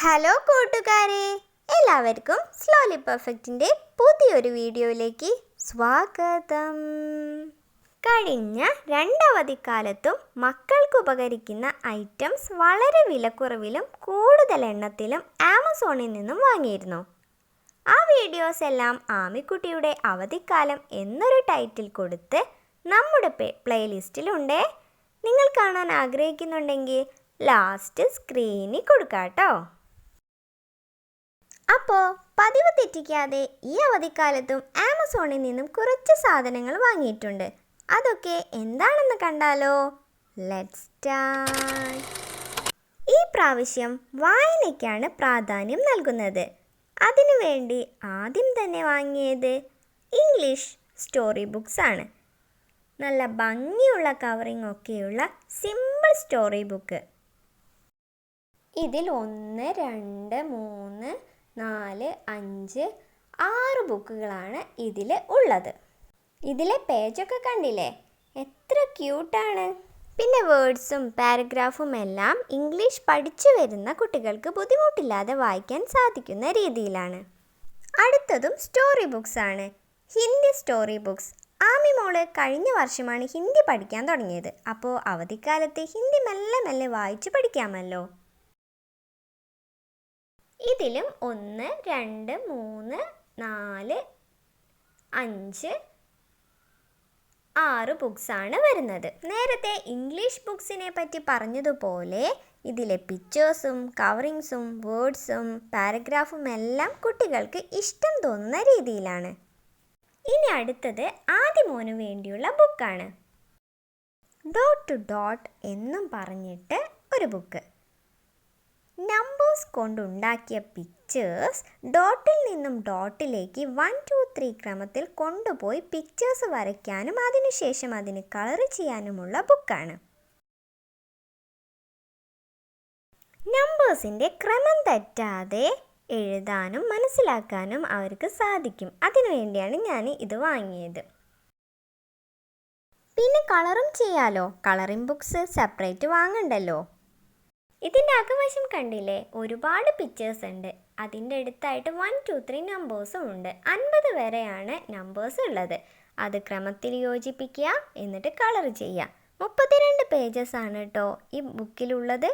Hello കൂട്ടുകാരെ, എല്ലാവർക്കും slowly പെർഫെക്റ്റിൻ്റെ പുതിയൊരു വീഡിയോയിലേക്ക് സ്വാഗതം. കഴിഞ്ഞ രണ്ടവധിക്കാലത്തും മക്കൾക്ക് ഉപകരിക്കുന്ന ഐറ്റംസ് വളരെ വിലക്കുറവിലും കൂടുതൽ എണ്ണത്തിലും ആമസോണിൽ നിന്നും വാങ്ങിയിരുന്നു. ആ വീഡിയോസ് എല്ലാം ആമിക്കുട്ടിയുടെ അവധിക്കാലം എന്നൊരു ടൈറ്റിൽ കൊടുത്ത് നമ്മുടെ പ്ലേലിസ്റ്റിലുണ്ട്. നിങ്ങൾ കാണാൻ ആഗ്രഹിക്കുന്നുണ്ടെങ്കിൽ ലാസ്റ്റ് സ്ക്രീനിൽ കൊടുക്കാട്ടോ. അപ്പോൾ പതിവ് തെറ്റിക്കാതെ ഈ അവധിക്കാലത്തും ആമസോണിൽ നിന്നും കുറച്ച് സാധനങ്ങൾ വാങ്ങിയിട്ടുണ്ട്. അതൊക്കെ എന്താണെന്ന് കണ്ടാലോ? Let's start. ഈ പ്രാവശ്യം വായനയ്ക്കാണ് പ്രാധാന്യം നൽകുന്നത്. അതിനുവേണ്ടി ആദ്യം തന്നെ വാങ്ങിയത് ഇംഗ്ലീഷ് സ്റ്റോറി ബുക്സ് ആണ്. നല്ല ഭംഗിയുള്ള കവറിംഗ് ഒക്കെയുള്ള സിമ്പിൾ സ്റ്റോറി ബുക്ക്. ഇതിൽ 1, 2, 3, 4, 5, 6 ബുക്കുകളാണ് ഇതിൽ ഉള്ളത്. ഇതിലെ പേജൊക്കെ കണ്ടില്ലേ, എത്ര ക്യൂട്ടാണ്. പിന്നെ വേർഡ്സും പാരഗ്രാഫും എല്ലാം ഇംഗ്ലീഷ് പഠിച്ചു വരുന്ന കുട്ടികൾക്ക് ബുദ്ധിമുട്ടില്ലാതെ വായിക്കാൻ സാധിക്കുന്ന രീതിയിലാണ്. അടുത്തതും സ്റ്റോറി ബുക്സ് ആണ്. Hindi story books. ആമി മോള് കഴിഞ്ഞ വർഷമാണ് ഹിന്ദി പഠിക്കാൻ തുടങ്ങിയത്. അപ്പോൾ അവധിക്കാലത്ത് ഹിന്ദി മെല്ലെ മെല്ലെ വായിച്ച് പഠിക്കാമല്ലോ. ഇതിലും 1, 2, 3, 4, 5, 6 ബുക്സാണ് വരുന്നത്. നേരത്തെ ഇംഗ്ലീഷ് ബുക്സിനെ പറ്റി പറഞ്ഞതുപോലെ ഇതിലെ പിക്ചേഴ്സും കവറിങ്സും വേർഡ്സും പാരഗ്രാഫും എല്ലാം കുട്ടികൾക്ക് ഇഷ്ടം തോന്നുന്ന രീതിയിലാണ്. ഇനി അടുത്തത് ആദിമോന് വേണ്ടിയുള്ള ബുക്കാണ്. ഡോട്ട് ടു ഡോട്ട് എന്നും പറഞ്ഞിട്ട് ഒരു ബുക്ക്. നമ്പേഴ്സ് കൊണ്ടുണ്ടാക്കിയ പിക്ചേഴ്സ് ഡോട്ടിൽ നിന്നും ഡോട്ടിലേക്ക് 1, 2, 3 ക്രമത്തിൽ കൊണ്ടുപോയി പിക്ചേഴ്സ് വരയ്ക്കാനും അതിനുശേഷം അതിന് കളർ ചെയ്യാനുമുള്ള ബുക്കാണ്. നമ്പേഴ്സിൻ്റെ ക്രമം തെറ്റാതെ എഴുതാനും മനസ്സിലാക്കാനും അവർക്ക് സാധിക്കും. അതിനുവേണ്ടിയാണ് ഞാൻ ഇത് വാങ്ങിയത്. പിന്നെ കളറും ചെയ്യാലോ. കളറിംഗ് ബുക്സ് സെപ്പറേറ്റ് വാങ്ങണ്ടല്ലോ. ഇതിൻ്റെ അകവശം കണ്ടില്ലേ, ഒരുപാട് പിക്ചേഴ്സ് ഉണ്ട്. അതിൻ്റെ അടുത്തായിട്ട് 1, 2, 3 നമ്പേഴ്സും ഉണ്ട്. 50 വരെയാണ് നമ്പേഴ്സ് ഉള്ളത്. അത് ക്രമത്തിൽ യോജിപ്പിക്കുക, എന്നിട്ട് കളർ ചെയ്യുക. 32 പേജസ് ആണ് കേട്ടോ ഈ ബുക്കിലുള്ളത്.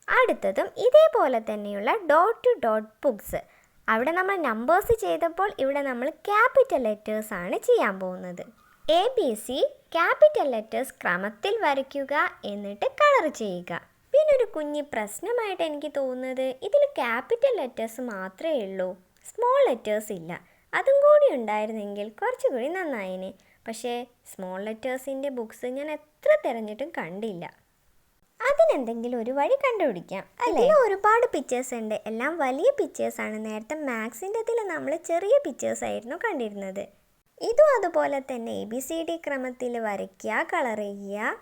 അടുത്തതും ഇതേപോലെ തന്നെയുള്ള ഡോട്ട് ടു ഡോട്ട് ബുക്സ്. അവിടെ നമ്മൾ നമ്പേഴ്സ് ചെയ്തപ്പോൾ ഇവിടെ നമ്മൾ ക്യാപിറ്റൽ ലെറ്റേഴ്സ് ആണ് ചെയ്യാൻ പോകുന്നത്. ABC ക്യാപിറ്റൽ ലെറ്റേഴ്സ് ക്രമത്തിൽ വരയ്ക്കുക, എന്നിട്ട് കളർ ചെയ്യുക. പിന്നെ ഒരു കുഞ്ഞി പ്രശ്നമായിട്ട് എനിക്ക് തോന്നുന്നത് ഇതിൽ ക്യാപിറ്റൽ ലെറ്റേഴ്സ് മാത്രമേ ഉള്ളൂ, സ്മോൾ ലെറ്റേഴ്സ് ഇല്ല. അതും കൂടി ഉണ്ടായിരുന്നെങ്കിൽ കുറച്ചുകൂടി നന്നായിന്. പക്ഷേ സ്മോൾ ലെറ്റേഴ്സിൻ്റെ ബുക്സ് ഞാൻ എത്ര തിരഞ്ഞിട്ടും കണ്ടില്ല. അതിനെന്തെങ്കിലും ഒരു വഴി കണ്ടുപിടിക്കാം അല്ലേ? ഒരുപാട് പിക്ചേഴ്സ് ഉണ്ട്, എല്ലാം വലിയ പിക്ചേഴ്സാണ്. നേരത്തെ മാത്സിൻ്റെ ഇതിൽ നമ്മൾ ചെറിയ പിക്ചേഴ്സ് ആയിരുന്നു കണ്ടിരുന്നത്. ഇതും അതുപോലെ തന്നെ ABCD ക്രമത്തിൽ വരയ്ക്കുക, കളർ ചെയ്യുക,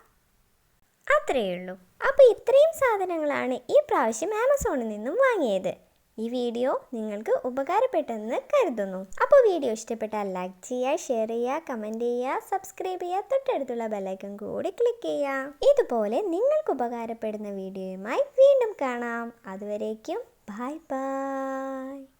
അത്രയേ ഉള്ളൂ. അപ്പോൾ ഇത്രയും സാധനങ്ങളാണ് ഈ പ്രാവശ്യം ആമസോണിൽ നിന്നും വാങ്ങിയത്. ഈ വീഡിയോ നിങ്ങൾക്ക് ഉപകാരപ്പെട്ടെന്ന് കരുതുന്നു. അപ്പോൾ വീഡിയോ ഇഷ്ടപ്പെട്ടാൽ ലൈക്ക് ചെയ്യുക, ഷെയർ ചെയ്യുക, കമൻറ്റ് ചെയ്യുക, സബ്സ്ക്രൈബ് ചെയ്യുക, തൊട്ടടുത്തുള്ള ബെല്ലൈക്കൺ കൂടി ക്ലിക്ക് ചെയ്യുക. ഇതുപോലെ നിങ്ങൾക്ക് ഉപകാരപ്പെടുന്ന വീഡിയോയുമായി വീണ്ടും കാണാം. അതുവരേക്കും ബൈ ബൈ.